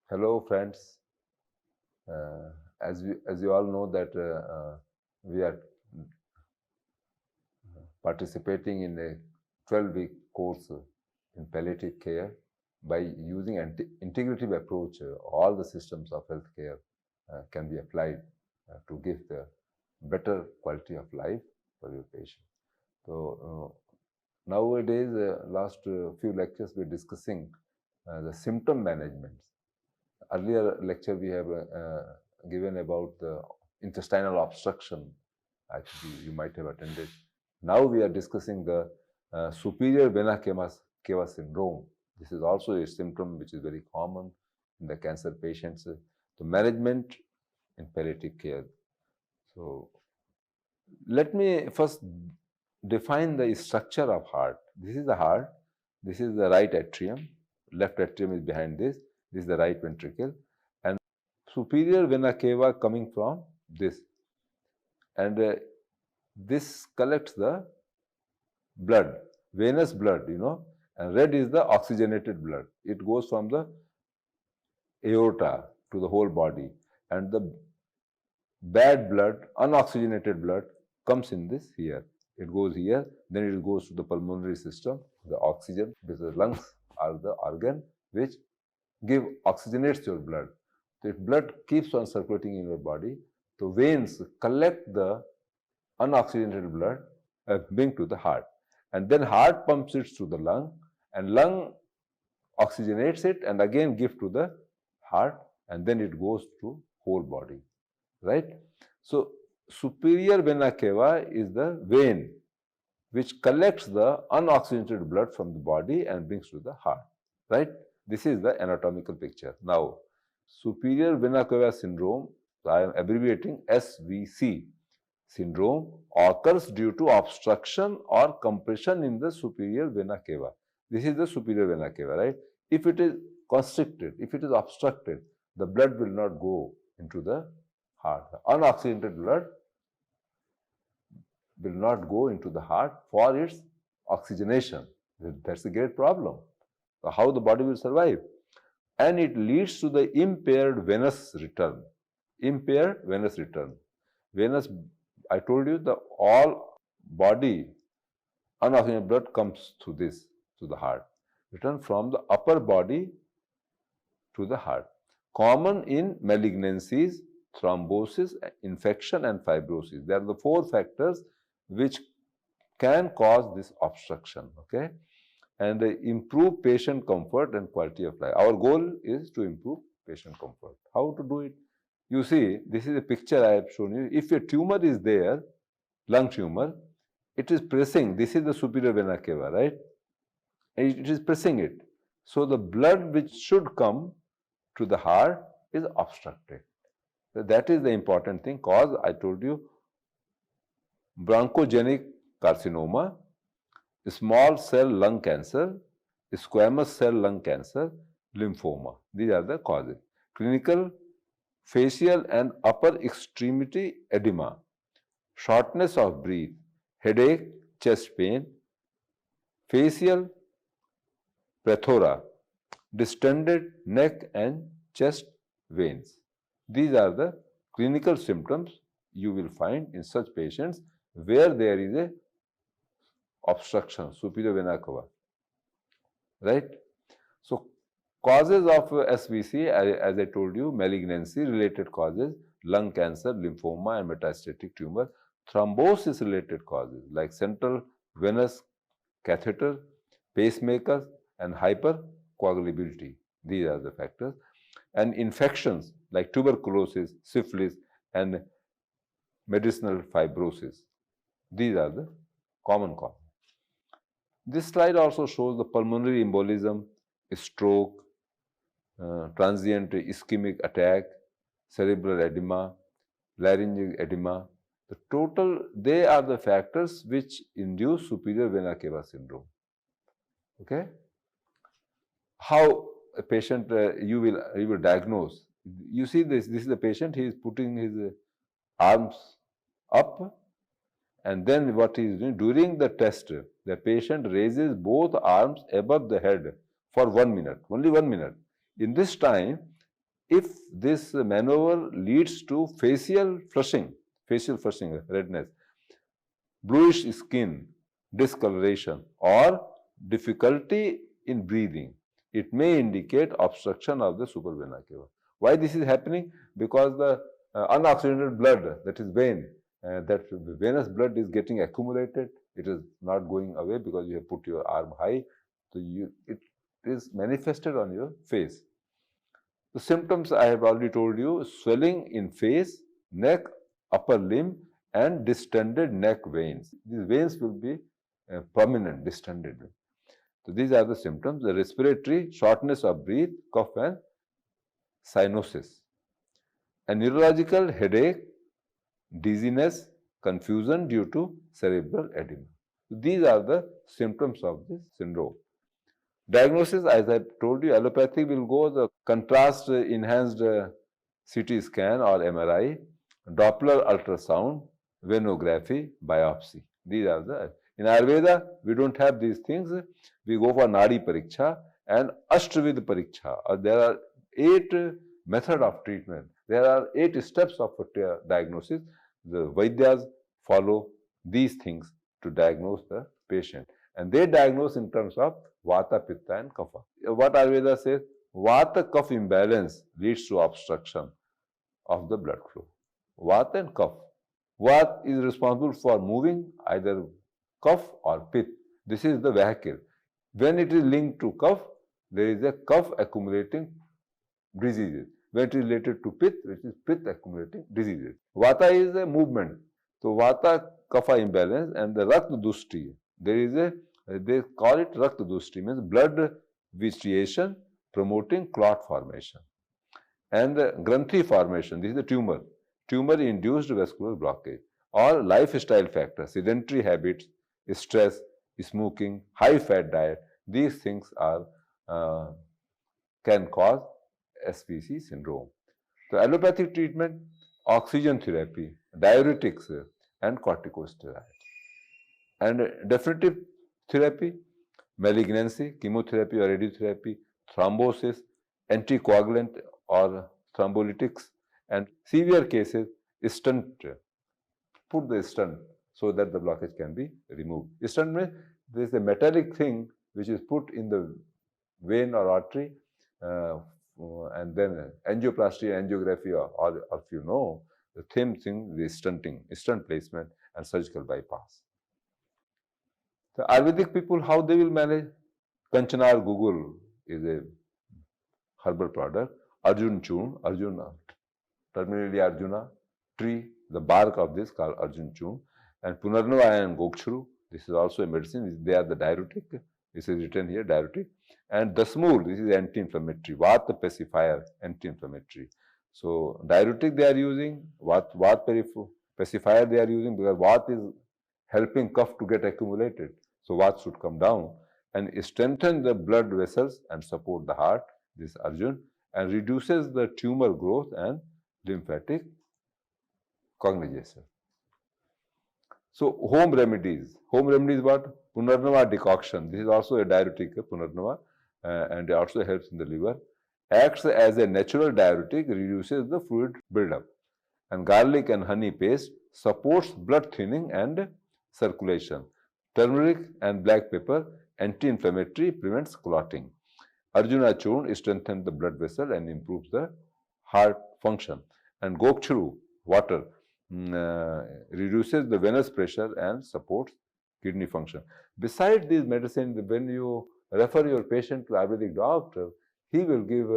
Hello, friends. As you all know that we are participating in a 12-week course in palliative care by using an integrative approach. All the systems of healthcare can be applied to give the better quality of life for your patient. So nowadays, last few lectures we're discussing the symptom management. Earlier lecture we have given about the intestinal obstruction. Actually, you might have attended. Now we are discussing the superior vena cava syndrome. This is also a symptom which is very common in the cancer patients. The management in palliative care. So let me first define the structure of heart. This is the heart. This is the right atrium. Left atrium is behind this. This is the right ventricle. And superior vena cava coming from this. And this collects the blood, venous blood, and red is the oxygenated blood. It goes from the aorta to the whole body. And the bad blood, unoxygenated blood, comes in this here. It goes here, then it goes to the pulmonary system, the oxygen, because the lungs are the organ which oxygenates your blood. So if blood keeps on circulating in your body, the veins collect the unoxygenated blood and bring to the heart. And then heart pumps it to the lung, and lung oxygenates it and again gives to the heart, and then it goes to whole body. Right? So superior vena cava is the vein which collects the unoxygenated blood from the body and brings to the heart. Right? This is the anatomical picture. Now, superior vena cava syndrome, I am abbreviating SVC syndrome, occurs due to obstruction or compression in the superior vena cava. This is the superior vena cava, right? If it is constricted, if it is obstructed, the blood will not go into the heart. Unoxygenated blood will not go into the heart for its oxygenation. That's a great problem. So how the body will survive? And it leads to the impaired venous return. Impaired venous return. Venous, I told you, the all body unoxygenated blood comes to this, to the heart. Return from the upper body to the heart. Common in malignancies, thrombosis, infection, and fibrosis. There are the 4 factors which can cause this obstruction. Okay, and improve patient comfort and quality of life. Our goal is to improve patient comfort. How to do it? You see, this is a picture I have shown you. If a tumor is there, lung tumor, it is pressing. This is the superior vena cava, right? It is pressing it. So the blood which should come to the heart is obstructed. So that is the important thing. Cause I told you, bronchogenic carcinoma, small cell lung cancer, squamous cell lung cancer, lymphoma. These are the causes. Clinical, facial and upper extremity edema, shortness of breath, headache, chest pain, facial plethora, distended neck and chest veins. These are the clinical symptoms you will find in such patients where there is a obstruction, superior vena cava. Right? So, causes of SVC, as I told you, malignancy related causes, lung cancer, lymphoma, and metastatic tumor. Thrombosis related causes like central venous catheter, pacemakers, and hypercoagulability. These are the factors. And infections like tuberculosis, syphilis, and medicinal fibrosis. These are the common causes. This slide also shows the pulmonary embolism, stroke, transient ischemic attack, cerebral edema, laryngeal edema. The total, they are the factors which induce superior vena cava syndrome. Okay? How a patient you will diagnose. You see this is the patient, he is putting his arms up, and then what he is doing during the test, the patient raises both arms above the head for 1 minute, only 1 minute. In this time, if this maneuver leads to facial flushing, redness, bluish skin, discoloration, or difficulty in breathing, it may indicate obstruction of the supravena cava. Why this is happening? Because the unoxygenated blood, that is vein, that venous blood is getting accumulated. It is not going away because you have put your arm high. So it is manifested on your face. The symptoms I have already told you: swelling in face, neck, upper limb, and distended neck veins. These veins will be prominent, distended. So these are the symptoms: the respiratory, shortness of breath, cough, and cyanosis. A neurological headache, dizziness, confusion due to cerebral edema. These are the symptoms of this syndrome. Diagnosis, as I told you, allopathy will go the contrast enhanced CT scan or MRI, Doppler ultrasound, venography, biopsy. These are the. In Ayurveda, we don't have these things. We go for Nadi Pariksha and Ashtavad Pariksha. There are 8 methods of treatment. There are 8 steps of diagnosis. The Vaidyas follow these things to diagnose the patient. And they diagnose in terms of Vata, Pitta, and Kapha. What Ayurveda says? Vata Kapha imbalance leads to obstruction of the blood flow. Vata and Kapha. Vata is responsible for moving either Kapha or Pitta. This is the vehicle. When it is linked to Kapha, there is a Kapha accumulating diseases. When it is related to Pitta, it is Pitta accumulating diseases. Vata is a movement. So Vata Kapha imbalance and the Rakta Dushti. There is a, they call it Rakta Dushti, means blood vitiation promoting clot formation. And the Granthi formation, this is the tumor. Tumor-induced vascular blockage. Or lifestyle factors, sedentary habits, stress, smoking, high-fat diet, these things are can cause SVC syndrome. So allopathic treatment, oxygen therapy, diuretics, and corticosteroids. And definitive therapy, malignancy, chemotherapy or radiotherapy, thrombosis, anticoagulant or thrombolytics, and severe cases, stent. Put the stent so that the blockage can be removed. Stent means there is a metallic thing which is put in the vein or artery, and then angioplasty, angiography, or if you know, the same thing, the stenting, stent placement, and surgical bypass. The Ayurvedic people, how they will manage? Kanchanar Gugul is a herbal product. Arjun Churn, Arjuna, terminally Arjuna tree, the bark of this called Arjun Churn, and Punarnava and Gokchuru. This is also a medicine. They are the diuretic. This is written here, diuretic. And Dasmur, this is anti-inflammatory. Vata pacifier, anti-inflammatory. So diuretic they are using, Vata pacifier they are using because Vata is helping cough to get accumulated. So Vata should come down and strengthen the blood vessels and support the heart, this Arjun, and reduces the tumor growth and lymphatic coagulation. So home remedies. Home remedies what? Punarnava decoction. This is also a diuretic, Punarnava, and it also helps in the liver. Acts as a natural diuretic, reduces the fluid buildup. And garlic and honey paste supports blood thinning and circulation. Turmeric and black pepper, anti-inflammatory, prevents clotting. Arjuna Churn strengthens the blood vessel and improves the heart function. And Gokchuru, water, reduces the venous pressure and supports kidney function. Besides these medicines, when you refer your patient to Ayurvedic doctor, he will give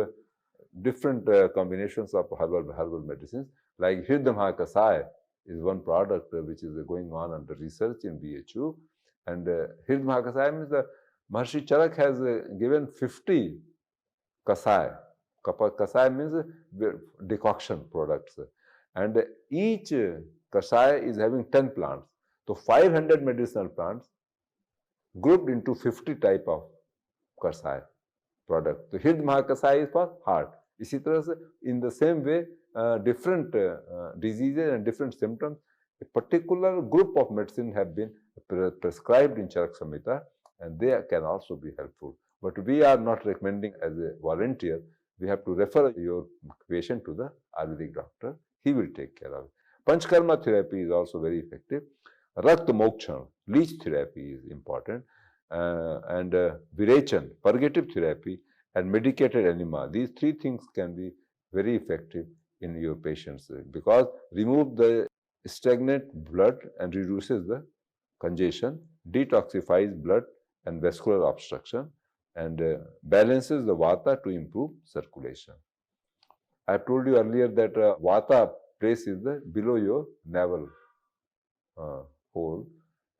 different combinations of herbal medicines. Like Hirdamha Kasai is one product which is going on under research in BHU. And Hirdamha Kasai means the Maharshi Charak has given 50 Kasai. Kasai means decoction products. And each Kasai is having 10 plants. So 500 medicinal plants grouped into 50 type of Kasai product. So Hirdamha Kasai is for heart. इसी तरह से in the same way different diseases and different symptoms, a particular group of medicine have been prescribed in Charak Samhita, and they can also be helpful. But we are not recommending as a volunteer. we have to refer your patient to the Ayurvedic doctor. He will take care of it. Panchkarma therapy is also very effective. Rakta mokshan, leech therapy is important. And Virechan, purgative therapy, and medicated enema. These three things can be very effective in your patients because remove the stagnant blood and reduces the congestion, detoxifies blood and vascular obstruction, and balances the vata to improve circulation. I told you earlier that vata place is below your navel hole,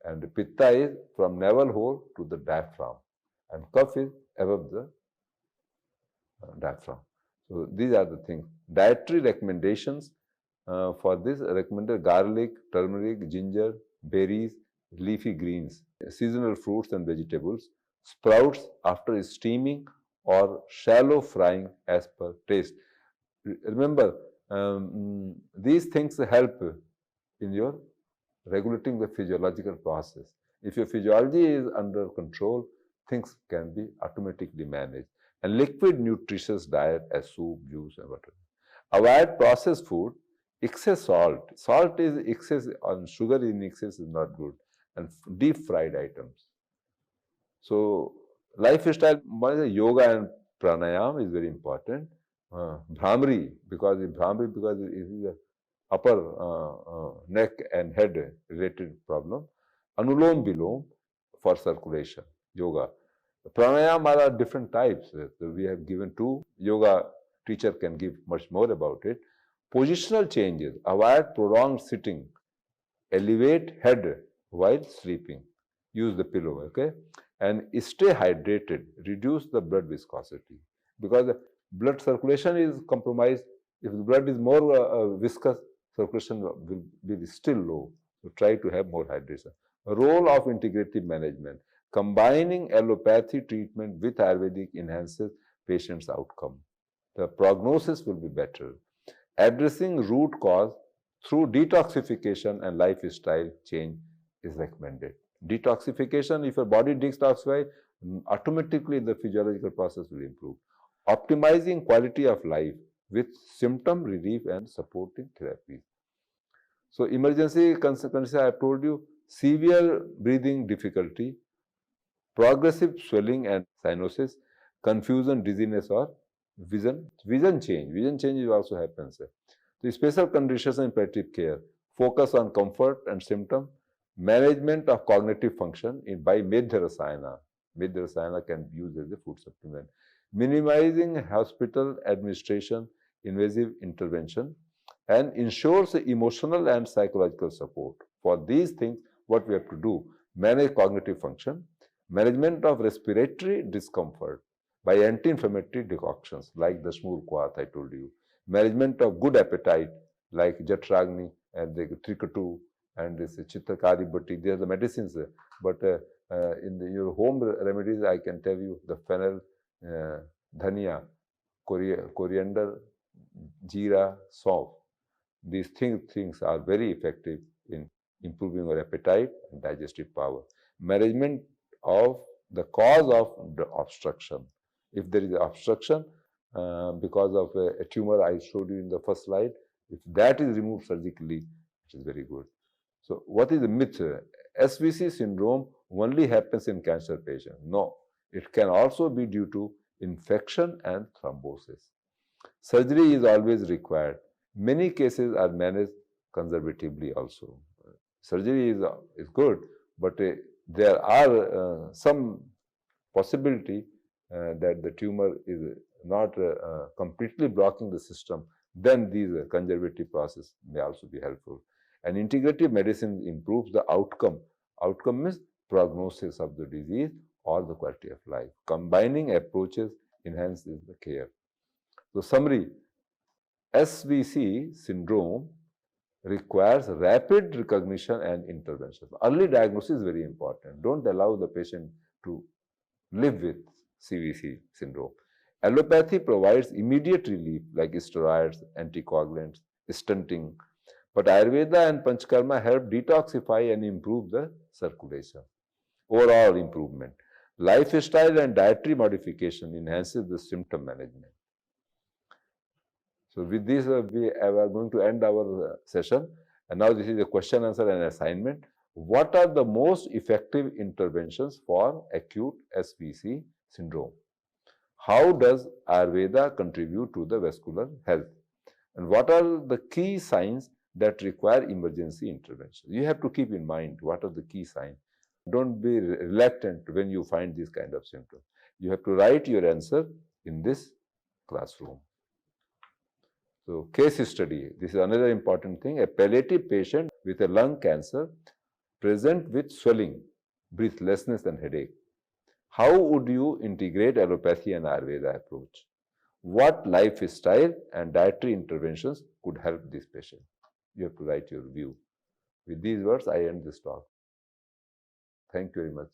and pitta is from navel hole to the diaphragm, and kapha is above the diaphragm. So these are the things. Dietary recommendations for this recommended garlic, turmeric, ginger, berries, leafy greens, seasonal fruits and vegetables, sprouts after steaming or shallow frying as per taste. Remember, these things help in your regulating the physiological process. If your physiology is under control, things can be automatically managed. And liquid nutritious diet as soup, juice, and water. Avoid processed food, excess salt. Salt is excess, on sugar in excess is not good, and deep fried items. So lifestyle, one is yoga and pranayam is very important. Bhramri, because it is the upper neck and head related problem. Anulom Vilom for circulation, yoga. Pranayam are different types. We have given two. Yoga teacher can give much more about it. Positional changes. Avoid prolonged sitting. Elevate head while sleeping. Use the pillow, okay? And stay hydrated. Reduce the blood viscosity. Because the blood circulation is compromised. If the blood is more viscous, circulation will be still low. So try to have more hydration. Role of integrative management. Combining allopathy treatment with Ayurvedic enhances patient's outcome. The prognosis will be better. Addressing root cause through detoxification and lifestyle change is recommended. Detoxification, if your body detoxifies, automatically the physiological process will improve. Optimizing quality of life with symptom relief and supporting therapies. So emergency consequences, I have told you, severe breathing difficulty, progressive swelling and cyanosis, confusion, dizziness, or vision change. Vision change also happens. So special conditions in palliative care, focus on comfort and symptom, management of cognitive function by Medhya Rasayana. Medhya Rasayana can be used as a food supplement. Minimizing hospital administration, invasive intervention, and ensures emotional and psychological support. For these things, what we have to do, manage cognitive function, management of respiratory discomfort by anti-inflammatory decoctions like the Shmur Quath I told you, management of good appetite like Jatragni and the Trikatu and this Chittakari Bhatti. They are the medicines, but in your home remedies, I can tell you the fennel, dhania, coriander, jeera, saunf. These things are very effective in improving your appetite and digestive power. Management of the cause of the obstruction. If there is obstruction because of a tumor I showed you in the first slide, if that is removed surgically, it is very good. So what is the myth? SVC syndrome only happens in cancer patients. No, it can also be due to infection and thrombosis. Surgery is always required. Many cases are managed conservatively also. Surgery is good, but there are some possibility that the tumor is not completely blocking the system. Then these conservative process may also be helpful. And integrative medicine improves the outcome. Outcome means prognosis of the disease or the quality of life. Combining approaches enhances the care. So summary, SVC syndrome requires rapid recognition and intervention. Early diagnosis is very important. Don't allow the patient to live with CVC syndrome. Allopathy provides immediate relief like steroids, anticoagulants, stenting, but Ayurveda and Panchkarma help detoxify and improve the circulation. Overall improvement. Lifestyle and dietary modification enhances the symptom management. So with this, we are going to end our session. And now this is a question, answer and assignment. What are the most effective interventions for acute SVC syndrome? How does Ayurveda contribute to the vascular health? And what are the key signs that require emergency intervention? You have to keep in mind what are the key signs. Don't be reluctant when you find these kind of symptoms. You have to write your answer in this classroom. So, case study, this is another important thing. A palliative patient with a lung cancer present with swelling, breathlessness and headache. How would you integrate allopathy and Ayurveda approach? What lifestyle and dietary interventions could help this patient? You have to write your view. With these words, I end this talk. Thank you very much.